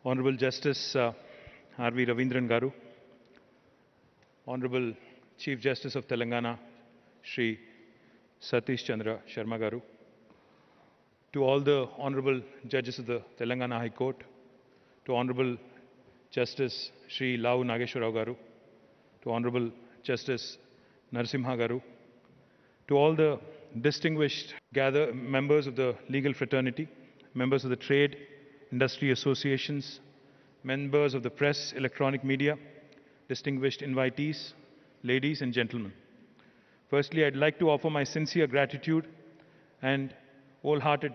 Honorable Justice R.V. Ravindran Garu, Honorable Chief Justice of Telangana, Shri Satish Chandra Sharma Garu, to all the Honorable Judges of the Telangana High Court, to Honorable Justice Shri Lau Nageshwarao Garu, to Honorable Justice Narasimha Garu, to all the distinguished members of the legal fraternity, members of the trade, industry associations, members of the press, electronic media, distinguished invitees, ladies and gentlemen. Firstly, I'd like to offer my sincere gratitude and wholehearted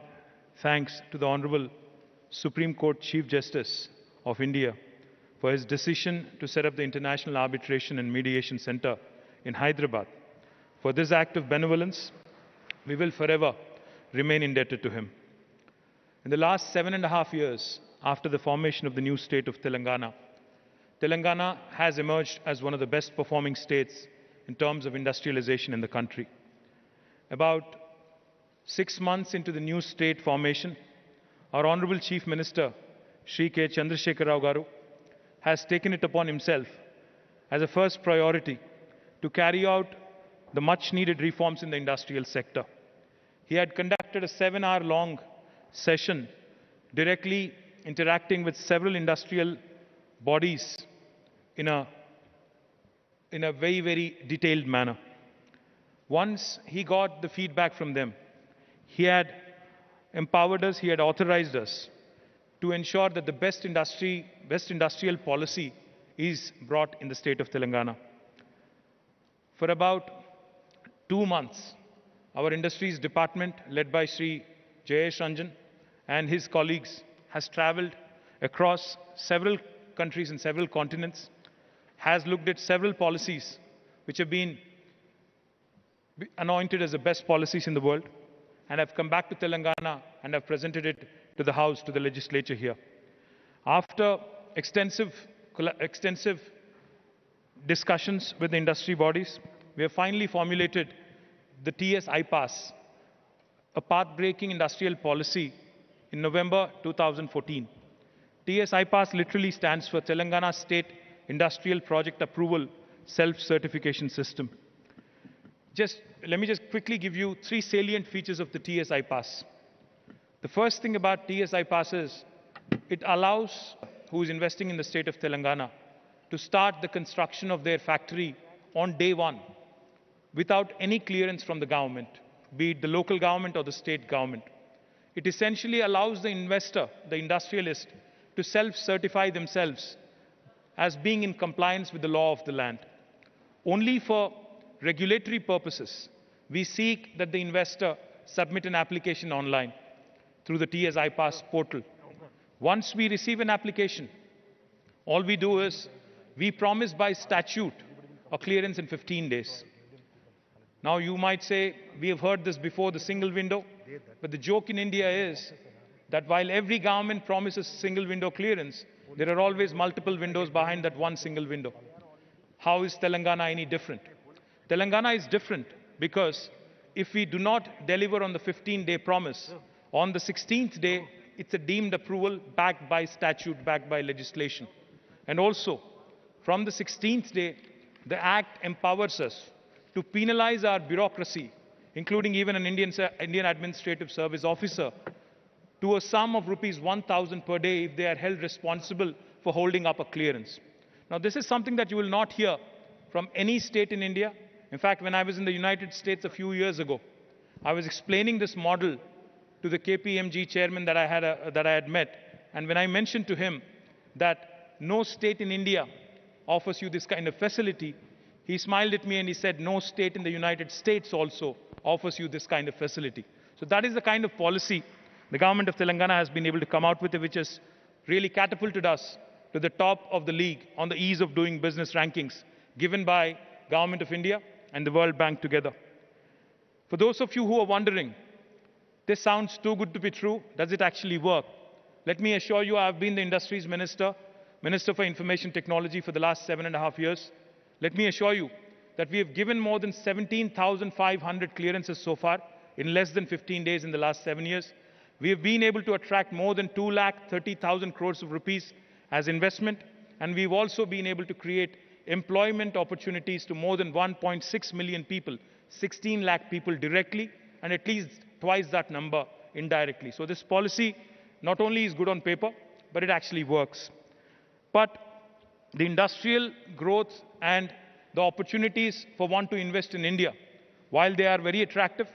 thanks to the Honorable Supreme Court Chief Justice of India for his decision to set up the International Arbitration and Mediation Center in Hyderabad. For this act of benevolence, we will forever remain indebted to him. In the last 7.5 years after the formation of the new state of Telangana, Telangana has emerged as one of the best performing states in terms of industrialization in the country. About 6 months into the new state formation, our Honorable Chief Minister, Shri K. Chandrasekhar Rao Garu, has taken it upon himself as a first priority to carry out the much needed reforms in the industrial sector. He had conducted a 7-hour-long session directly interacting with several industrial bodies in a very, very detailed manner. Once he got the feedback from them, he had empowered us, he had authorized us to ensure that the best industrial policy is brought in the state of Telangana. For about 2 months, our industries department, led by Sri Jayesh Ranjan and his colleagues, has traveled across several countries and several continents, has looked at several policies which have been anointed as the best policies in the world, and have come back to Telangana and have presented it to the House, to the legislature here. After extensive discussions with the industry bodies, we have finally formulated the TS-IPAS, a path-breaking industrial policy, in November 2014. TS-IPAS literally stands for Telangana State Industrial Project Approval Self-Certification System. Let me just quickly give you 3 salient features of the TS-IPAS. The first thing about TS-IPAS is it allows who is investing in the state of Telangana to start the construction of their factory on day one without any clearance from the government, be it the local government or the state government. It essentially allows the investor, the industrialist, to self-certify themselves as being in compliance with the law of the land. Only for regulatory purposes, we seek that the investor submit an application online through the TS-IPAS portal. Once we receive an application, all we do is we promise by statute a clearance in 15 days. Now you might say, we have heard this before, the single window, but the joke in India is that while every government promises single window clearance, there are always multiple windows behind that one single window. How is Telangana any different? Telangana is different because if we do not deliver on the 15-day promise, on the 16th day, it's a deemed approval backed by statute, backed by legislation. And also, from the 16th day, the Act empowers us to penalize our bureaucracy, including even an Indian Administrative Service officer, to a sum of rupees 1,000 per day if they are held responsible for holding up a clearance. Now, this is something that you will not hear from any state in India. In fact, when I was in the United States a few years ago, I was explaining this model to the KPMG chairman that I had met. And when I mentioned to him that no state in India offers you this kind of facility, he smiled at me and he said, no state in the United States also offers you this kind of facility. So that is the kind of policy the government of Telangana has been able to come out with, which has really catapulted us to the top of the league on the ease of doing business rankings given by Government of India and the World Bank together. For those of you who are wondering, this sounds too good to be true, does it actually work? Let me assure you, I've been the Industries Minister, Minister for Information Technology for the last 7.5 years. Let me assure you that we have given more than 17,500 clearances so far in less than 15 days in the last 7 years. We have been able to attract more than 2,30,000 crores of rupees as investment, and we've also been able to create employment opportunities to more than 1.6 million people, 16 lakh people directly, and at least twice that number indirectly. So this policy not only is good on paper, but it actually works. But the industrial growth and the opportunities for one to invest in India, while they are very attractive,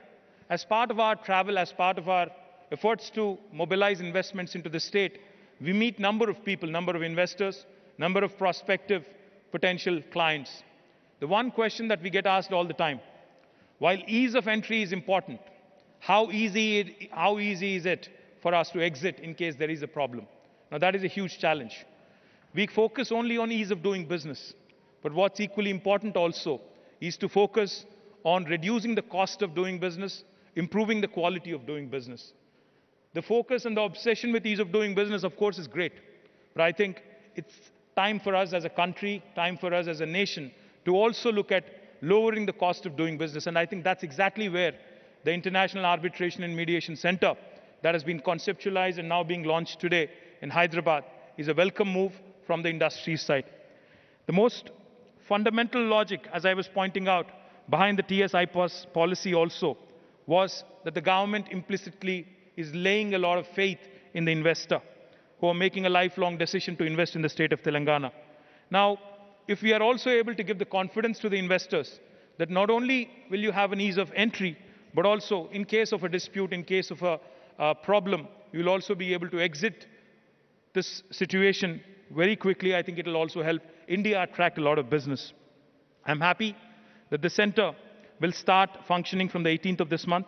as part of our travel, as part of our efforts to mobilize investments into the state, we meet number of people, number of investors, number of prospective potential clients. The one question that we get asked all the time, while ease of entry is important, how easy is it for us to exit in case there is a problem? Now that is a huge challenge. We focus only on ease of doing business, but what's equally important also is to focus on reducing the cost of doing business, improving the quality of doing business. The focus and the obsession with ease of doing business, of course, is great, but I think it's time for us as a country, time for us as a nation to also look at lowering the cost of doing business. And I think that's exactly where the International Arbitration and Mediation Center that has been conceptualized and now being launched today in Hyderabad is a welcome move from the industry side. The most fundamental logic, as I was pointing out, behind the TSI policy also was that the government implicitly is laying a lot of faith in the investor who are making a lifelong decision to invest in the state of Telangana. Now, if we are also able to give the confidence to the investors that not only will you have an ease of entry, but also in case of a dispute, in case of a problem, you will also be able to exit this situation very quickly. I think it will also help India attract a lot of business. I'm happy that the center will start functioning from the 18th of this month.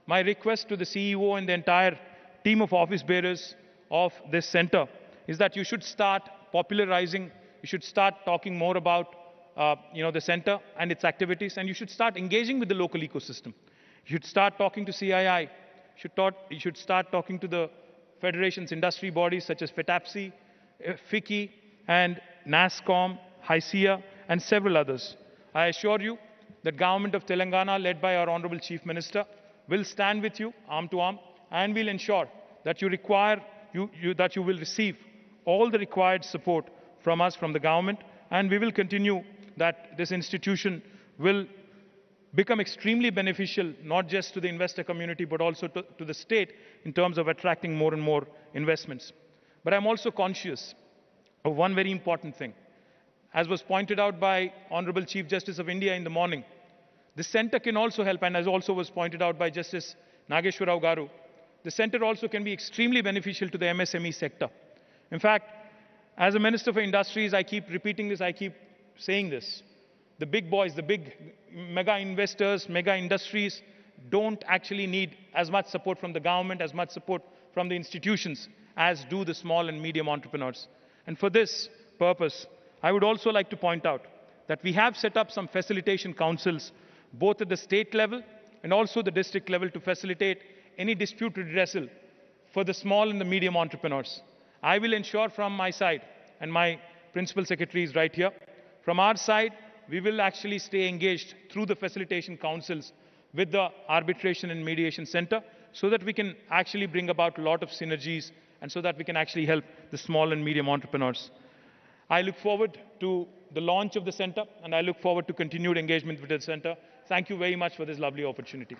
My request to the CEO and the entire team of office bearers of this center is that you should start popularizing, you should start talking more about the center and its activities, and you should start engaging with the local ecosystem. You should start talking to CII, you should start talking to the federations, industry bodies such as FETAPSI, FICCI, and NASSCOM, HICC, and several others. I assure you that Government of Telangana, led by our Honorable Chief Minister, will stand with you arm to arm and will ensure that you will receive all the required support from us, from the government, and we will continue that this institution will become extremely beneficial, not just to the investor community, but also to the state in terms of attracting more and more investments. But I'm also conscious of one very important thing. As was pointed out by Honorable Chief Justice of India in the morning, the center can also help, and as also was pointed out by Justice Nageshwar Rao Garu, the center also can be extremely beneficial to the MSME sector. In fact, as a Minister for Industries, I keep repeating this, I keep saying this. The big boys, the big mega investors, mega industries don't actually need as much support from the government, as much support from the institutions as do the small and medium entrepreneurs. And for this purpose, I would also like to point out that we have set up some facilitation councils, both at the state level and also the district level, to facilitate any dispute redressal for the small and the medium entrepreneurs. I will ensure from my side, and my principal secretary is right here, from our side, we will actually stay engaged through the facilitation councils with the Arbitration and Mediation Center so that we can actually bring about a lot of synergies and so that we can actually help the small and medium entrepreneurs. I look forward to the launch of the center, and I look forward to continued engagement with the center. Thank you very much for this lovely opportunity.